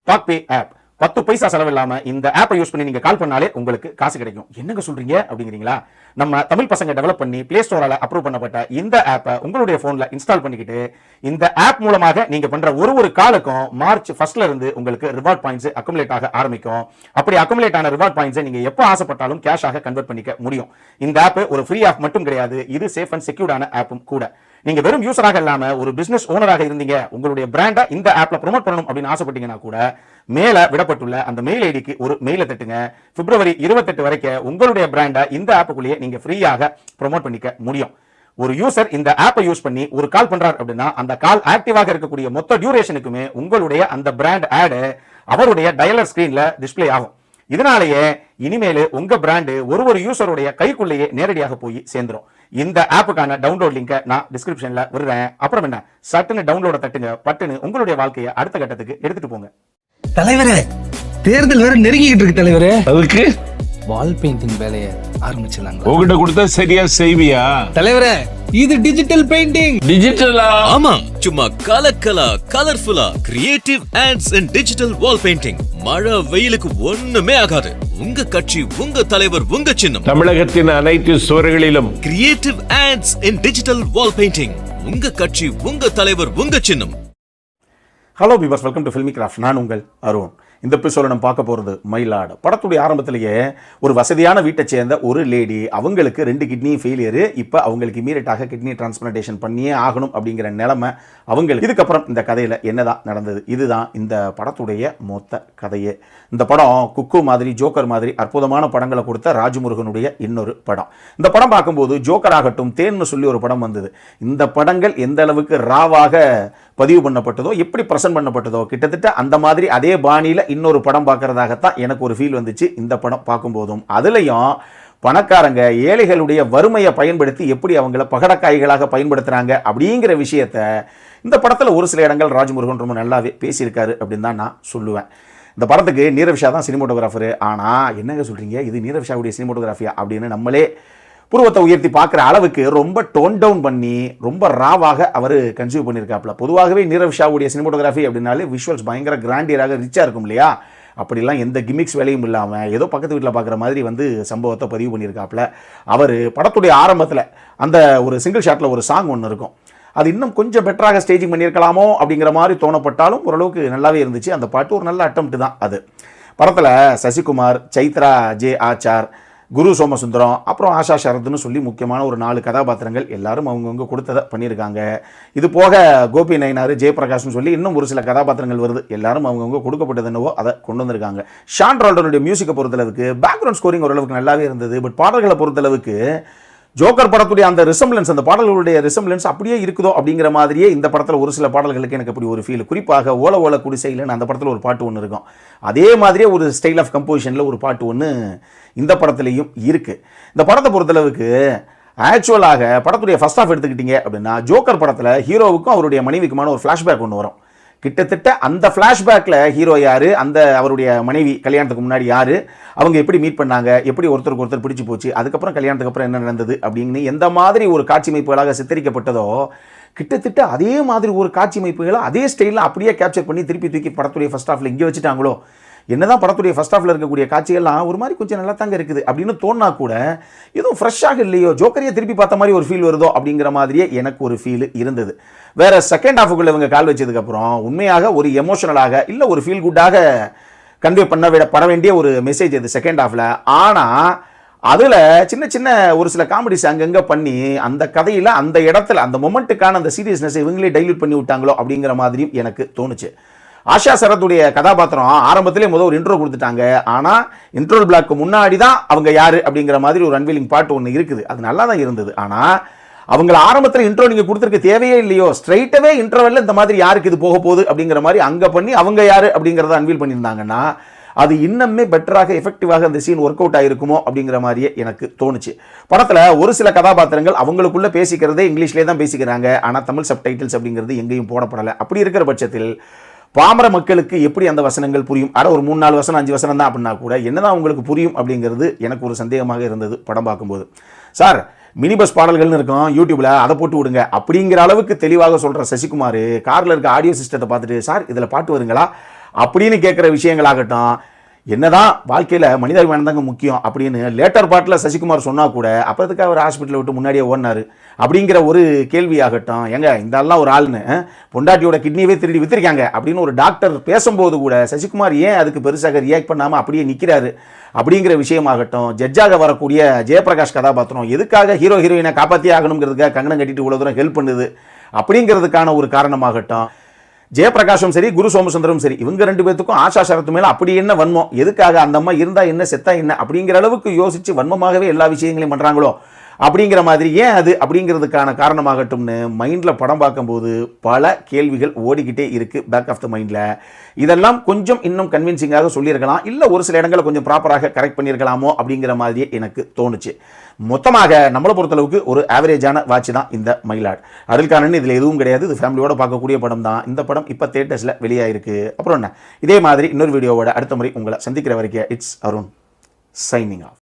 Talk பே app 10 பைசா செலவில்லாம இந்த ஆப்பை use பண்ணி நீங்க கால் பண்ணாலே உங்களுக்கு காசு கிடைக்கும். என்னங்க சொல்றீங்க அப்படிங்கிறீங்களா? நம்ம தமிழ் பசங்க டெவலப் பண்ணி பிளே ஸ்டோரால அப்ரூவ் பண்ணப்பட்ட இந்த ஆப்பை உங்களுடைய போன்ல இன்ஸ்டால் பண்ணிக்கிட்டு இந்த ஆப் மூலமாக நீங்க பண்ற ஒரு காலுக்கும் மார்ச் 1 இருந்து உங்களுக்கு ரிவார்ட் பாயிண்ட்ஸ் அக்குமுலேட் ஆக ஆரம்பிக்கும். அப்படி அக்குமுலேட் ஆன ரிவார்ட் பாயிண்ட்ஸ் நீங்க எப்போ ஆசைப்பட்டாலும் கேஷ் ஆக கன்வெர்ட் பண்ணிக்க முடியும். இந்த ஆப் ஒரு ஃப்ரீ ஆப் மட்டும் கிடையாது, இது சேஃப் அண்ட் செக்யூர்டான ஆப்பும் கூட. நீங்க வெறும் யூசராக இல்லாம ஒரு பிசினஸ் ஓனராக இருந்தீங்க, உங்களுடைய பிராண்டை இந்த ஆப்ல ப்ரோமோட் பண்ணணும் அப்படின்னு ஆசைப்பட்டீங்கன்னா கூட மேல விடப்பட்டுள்ள அந்த மெயில் ஐடிக்கு ஒரு மெயில தட்டுங்க. பிப்ரவரி 28 வரைக்கும் உங்களுடைய பிராண்டை இந்த ஆப்புக்குள்ளேயே நீங்க ஃப்ரீயாக ப்ரோமோட் பண்ணிக்க முடியும். ஒரு யூசர் இந்த ஆப்பை யூஸ் பண்ணி ஒரு கால் பண்றார் அப்படின்னா அந்த கால் ஆக்டிவாக இருக்கக்கூடிய மொத்த டியூரேஷனுக்குமே உங்களுடைய அந்த பிராண்ட் ஆட் அவருடைய டயலர் ஸ்கிரீன்ல டிஸ்ப்ளே ஆகும். இதனாலேயே இனிமேல் உங்க பிராண்ட் ஒரு யூசருடைய கைக்குள்ளேயே நேரடியாக போய் சேர்ந்துரும். இந்த ஆப்புக்கான டவுன்லோட் லிங்கை நான் டிஸ்கிரிப்ஷன்ல விடுறேன். அப்புறம் என்ன, சட்டுன்னு டவுன்லோட தட்டுங்க, பட்டுன்னு உங்களுடைய வாழ்க்கையை அடுத்த கட்டத்துக்கு எடுத்துட்டு போங்க. தலைவரே, தேர்தல் வேற நெருங்கிட்டு இருக்கு தலைவரே. அதுக்கு வால் பெயிண்டிங் வேலையை ஆரம்பிச்சிடலாங்க. உங்ககிட்ட கொடுத்தா சரியா செய்வியா? தலைவரே, இது டிஜிட்டல் பெயிண்டிங். டிஜிட்டலா? ஆமா, சும்மா கலர்ஃபுல்லா creative ads and digital wall painting. மழை வெயிலுக்கு ஒண்ணுமே ஆகாது. உங்க கட்சி, உங்க தலைவர், உங்க சின்னம். தமிழகத்தின் அனைத்து சுவர்களிலும் creative ads in digital wall painting. உங்க கட்சி, உங்க தலைவர், உங்க சின்னம். Hello viewers, welcome to Filmi craft. நான் உங்கள் அருண். இந்த எபிசோட நம்ம பார்க்க போகிறது மயிலாடு. படத்துடைய ஆரம்பத்திலேயே ஒரு வசதியான வீட்டை சேர்ந்த ஒரு லேடி, அவங்களுக்கு 2 கிட்னி ஃபெயிலியரு. இப்போ அவங்களுக்கு இமீடியட்டாக கிட்னி டிரான்ஸ்பிளான்டேஷன் பண்ணியே ஆகணும் அப்படிங்கிற நிலைமை அவங்களுக்கு. இதுக்கப்புறம் இந்த கதையில் என்னதான் நடந்தது, இதுதான் இந்த படத்துடைய மொத்த கதையே. இந்த படம் குக்கு மாதிரி, ஜோக்கர் மாதிரி அற்புதமான படங்களை கொடுத்த ராஜமுருகனுடைய இன்னொரு படம். இந்த படம் பார்க்கும்போது ஜோக்கர் ஆகட்டும், தேன்னு சொல்லி ஒரு படம் வந்தது. இந்த படங்கள் எந்த அளவுக்கு ராவாக பதிவு பண்ணப்பட்டதோ, எப்படி பிரசன்ட் பண்ணப்பட்டதோ, கிட்டத்தட்ட அந்த மாதிரி அதே பாணியில் இன்னொரு படம் பார்க்கறதாகத்தான் எனக்கு ஒரு ஃபீல் வந்துச்சு இந்த படம் பார்க்கும்போதும். அதுலேயும் பணக்காரங்க ஏழைகளுடைய வறுமையை பயன்படுத்தி எப்படி அவங்கள பகடக்காய்களாக பயன்படுத்துகிறாங்க அப்படிங்கிற விஷயத்த இந்த படத்தில் ஒரு சில இடங்கள் ராஜமுருகன் ரொம்ப நல்லாவே பேசியிருக்காரு அப்படின்னு தான் நான் சொல்லுவேன். இந்த படத்துக்கு நீரவ் ஷா தான் சினிமோட்டோகிராஃபரு. ஆனால் என்னங்க சொல்கிறீங்க, இது நீரவ் ஷாவுடைய சினிமோட்டோகிராஃபியா அப்படின்னு நம்மளே புருவத்தை உயர்த்தி பார்க்குற அளவுக்கு ரொம்ப டோன் டவுன் பண்ணி ரொம்ப ராவாக அவர் கன்சியூவ் பண்ணியிருக்காப்புல. பொதுவாகவே நீரவ் ஷாவுடைய சினிமோட்டோகிராஃபி அப்படின்னாலே விஷுவல்ஸ் பயங்கர கிராண்டியராக ரிச்சாக இருக்கும் இல்லையா? அப்படிலாம் எந்த கிமிக்ஸ் வேலையும் இல்லாமல் ஏதோ பக்கத்து வீட்டில் பார்க்குற மாதிரி வந்து சம்பவத்தை பதிவு பண்ணியிருக்காப்புல. அவர் படத்துடைய ஆரம்பத்தில் அந்த ஒரு சிங்கிள் ஷாட்டில் ஒரு சாங் ஒன்று இருக்கும், அது இன்னும் கொஞ்சம் பெட்டராக ஸ்டேஜிங் பண்ணியிருக்கலாமோ அப்படிங்கிற மாதிரி தோணப்பட்டாலும் ஓரளவுக்கு நல்லாவே இருந்துச்சு. அந்த பாட்டு ஒரு நல்ல அட்டம்ப்ட் தான் அது. படத்தில் சசிகுமார், சைத்ரா ஜே ஆச்சார், குரு சோமசுந்தரம், அப்புறம் ஆஷா சரத்னு சொல்லி முக்கியமான ஒரு 4 கதாபாத்திரங்கள் எல்லாரும் அவங்கவுங்க கொடுத்ததை பண்ணியிருக்காங்க. இது போக கோபி நயினார், ஜெயபிரகாஷ்னு சொல்லி இன்னும் ஒரு சில கதாபாத்திரங்கள் வருது. எல்லாரும் அவங்கவுங்க கொடுக்கப்பட்டது என்னவோ அதை கொண்டு வந்திருக்காங்க. ஷான் ரால்டனுடைய மியூசிக்கை பொறுத்தளவுக்கு பேக்ரவுண்ட் ஸ்கோரிங் ஓரளவுக்கு நல்லாவே இருந்தது. பட் பாடல்களை பொறுத்தளவுக்கு ஜோக்கர் படத்துடைய அந்த ரிசம்பிளன்ஸ், அந்த பாடல்களுடைய ரிசம்பிளன்ஸ் அப்படியே இருக்குதோ அப்படிங்கிற மாதிரியே இந்த படத்தில் ஒரு சில பாடல்களுக்கு எனக்கு அப்படி ஒரு ஃபீல். குறிப்பாக ஓல ஓல குடிசையில்னு அந்த படத்தில் ஒரு பாட்டு ஒன்று இருக்கும். அதே மாதிரியே ஒரு ஸ்டைல் ஆஃப் கம்போசிஷனில் ஒரு பாட்டு ஒன்று இந்த படத்துலையும் இருக்குது. இந்த படத்தை பொறுத்தளவுக்கு ஆக்சுவலாக படத்துடைய ஃபர்ஸ்ட் ஹாஃப் எடுத்துக்கிட்டீங்க அப்படின்னா ஜோக்கர் படத்தில் ஹீரோவுக்கும் அவருடைய மனைவிக்குமான ஒரு ஃப்ளாஷ்பேக் ஒன்று வரும். கிட்டத்தட்ட அந்த ஃப்ளாஷ்பேக்கில் ஹீரோ யார், அந்த அவருடைய மனைவி கல்யாணத்துக்கு முன்னாடி யார், அவங்க எப்படி மீட் பண்ணாங்க, எப்படி ஒருத்தருக்கு ஒருத்தர் பிடிச்சி போச்சு, அதுக்கப்புறம் கல்யாணத்துக்கு அப்புறம் என்ன நடந்தது அப்படின்னு எந்த மாதிரி ஒரு காட்சி அமைப்புகளாக சித்தரிக்கப்பட்டதோ கிட்டத்தட்ட அதே மாதிரி ஒரு காட்சி அமைப்புகளை அதே ஸ்டைலில் அப்படியே கேப்சர் பண்ணி திருப்பி தூக்கி படத்துடைய ஃபர்ஸ்ட் ஹாஃபில் இங்கே வச்சுட்டாங்களோ. என்னதான் படத்துடைய ஃபர்ஸ்ட் ஹாஃபில் இருக்கக்கூடிய காட்சிகள்லாம் ஒரு மாதிரி கொஞ்சம் நல்லா தாங்க இருக்குது அப்படின்னு தோணா கூட எதுவும் ஃப்ரெஷ்ஷாக இல்லையோ, ஜோக்கரையே திருப்பி பார்த்த மாதிரி ஒரு ஃபீல் வருதோ அப்படிங்கிற மாதிரியே எனக்கு ஒரு ஃபீல் இருந்தது. வேற செகண்ட் ஹாஃபுக்குள்ள இவங்க கால் வச்சதுக்கப்புறம் உண்மையாக ஒரு எமோஷனலாக இல்லை ஒரு ஃபீல் குட்டாக கன்வே பட வேண்டிய ஒரு மெசேஜ் அது செகண்ட் ஹாஃபில். ஆனால் அதில் சின்ன சின்ன ஒரு சில காமெடிஸ் அங்கங்கே பண்ணி அந்த கதையில் அந்த இடத்துல அந்த மொமெண்ட்டுக்கான அந்த சீரியஸ்னஸ் இவங்களே டைல்யூட் பண்ணி விட்டாங்களோ அப்படிங்கிற மாதிரியும் எனக்கு தோணுச்சு. ஆஷா சரத்துடைய கதாபாத்திரம் ஆரம்பத்திலே ஒரு இன்ட்ரோ கொடுத்துட்டாங்க. ஆனால் இன்ட்ரோ பிளாக்கு முன்னாடி தான் அவங்க யார் அப்படிங்கிற மாதிரி ஒரு அன்வீலிங் பாட்டு ஒன்று இருக்குது. அது நல்லா தான் இருந்தது. ஆனால் அவங்கள ஆரம்பத்தில் இன்ட்ரோ நீங்கள் கொடுத்துருக்க தேவையே இல்லையோ, ஸ்ட்ரைட்டாகவே இன்ட்ரோவில் இந்த மாதிரி யாருக்கு இது போக போகுது அப்படிங்கிற மாதிரி அங்கே பண்ணி அவங்க யார் அப்படிங்கிறத அன்வீல் பண்ணியிருந்தாங்கன்னா அது இன்னுமே பெட்டராக எஃபெக்டிவாக அந்த சீன் ஒர்க் அவுட் ஆகிருக்குமோ அப்படிங்கிற மாதிரியே எனக்கு தோணுச்சு. படத்தில் ஒரு சில கதாபாத்திரங்கள் அவங்களுக்குள்ளே பேசிக்கிறதே இங்கிலீஷ்லேயே தான் பேசிக்கிறாங்க. ஆனால் தமிழ் சப்டைட்டில்ஸ் அப்படிங்கிறது எங்கேயும் போடப்படலை. அப்படி இருக்கிற பட்சத்தில் பாமர மக்களுக்கு எப்படி அந்த வசனங்கள் புரியும்? ஒரு 3-4 வசனம் 5 வசனம் தான் அப்படின்னா கூட என்னதான் உங்களுக்கு புரியும் அப்படிங்கிறது எனக்கு ஒரு சந்தேகமாக இருந்தது படம் பார்க்கும்போது. சார், மினி பஸ் பாடல்கள்னு இருக்கும் யூடியூப்ல, அதை போட்டு விடுங்க அப்படிங்கிற அளவுக்கு தெளிவாக சொல்கிற சசிகுமார் காரில் இருக்க ஆடியோ சிஸ்டத்தை பார்த்துட்டு, சார் இதில் பாட்டு வருங்களா அப்படின்னு கேட்குற விஷயங்களாகட்டும், என்னதான் வாழ்க்கையில் மனிதாபிமானம் தாங்க முக்கியம் அப்படின்னு லேட்டர் பார்ட்டில் சசிகுமார் சொன்னால் கூட அப்போதுக்கு அவர் ஹாஸ்பிட்டலை விட்டு முன்னாடியே ஓடினார் அப்படிங்கிற ஒரு கேள்வியாகட்டும். ஏங்க இந்த ஆள்லாம் ஒரு ஆள்னு பொண்டாட்டியோட கிட்னியவே திருடி வித்திருக்காங்க அப்படின்னு ஒரு டாக்டர் பேசும்போது கூட சசிகுமார் ஏன் அதுக்கு பெருசாக ரியாக்ட் பண்ணாமல் அப்படியே நிற்கிறாரு அப்படிங்கிற விஷயமாகட்டும். ஜட்ஜாக வரக்கூடிய ஜெயபிரகாஷ் கதாபாத்திரம் எதுக்காக ஹீரோ ஹீரோயினை காப்பாற்றியே ஆகணுங்கிறதுக்காக கங்கணம் கட்டிட்டு இவ்வளோ தூரம் ஹெல்ப் பண்ணுது அப்படிங்கிறதுக்கான ஒரு காரணமாகட்டும். ஜெயபிரகாஷும் சரி, குரு சோமசுந்தரும் சரி, இவங்க 2 பேத்துக்கும் ஆஷா சரத்து மேல அப்படி என்ன வன்மம், எதுக்காக அந்த அம்மா இருந்தா என்ன செத்தா என்ன அப்படிங்கிற அளவுக்கு யோசிச்சு வன்மமாகவே எல்லா விஷயங்களையும் பண்றாங்களோ அப்படிங்கிற மாதிரி ஏன் அது அப்படிங்கிறதுக்கான காரணமாகட்டும்னு மைண்டில் படம் பார்க்கும்போது பல கேள்விகள் ஓடிக்கிட்டே இருக்குது பேக் ஆஃப் த மைண்டில். இதெல்லாம் கொஞ்சம் இன்னும் கன்வின்சிங்காக சொல்லியிருக்கலாம், இல்லை ஒரு சில இடங்களை கொஞ்சம் ப்ராப்பராக கரெக்ட் பண்ணியிருக்கலாமோ அப்படிங்கிற மாதிரியே எனக்கு தோணுச்சு. மொத்தமாக நம்மளை பொறுத்தளவுக்கு ஒரு ஆவரேஜான வாட்ச் தான் இந்த மயிலாட். அருள்கானன் இதில் எதுவும் கிடையாது, இது ஃபேமிலியோட பார்க்கக்கூடிய படம் தான். இந்த படம் இப்போ தியேட்டர்ஸில் வெளியாயிருக்கு. அப்புறம் என்ன, இதே மாதிரி இன்னொரு வீடியோவோட அடுத்த முறை உங்களை சந்திக்கிற வரைக்கும் இட்ஸ் அருண் சைனிங் ஆஃப்.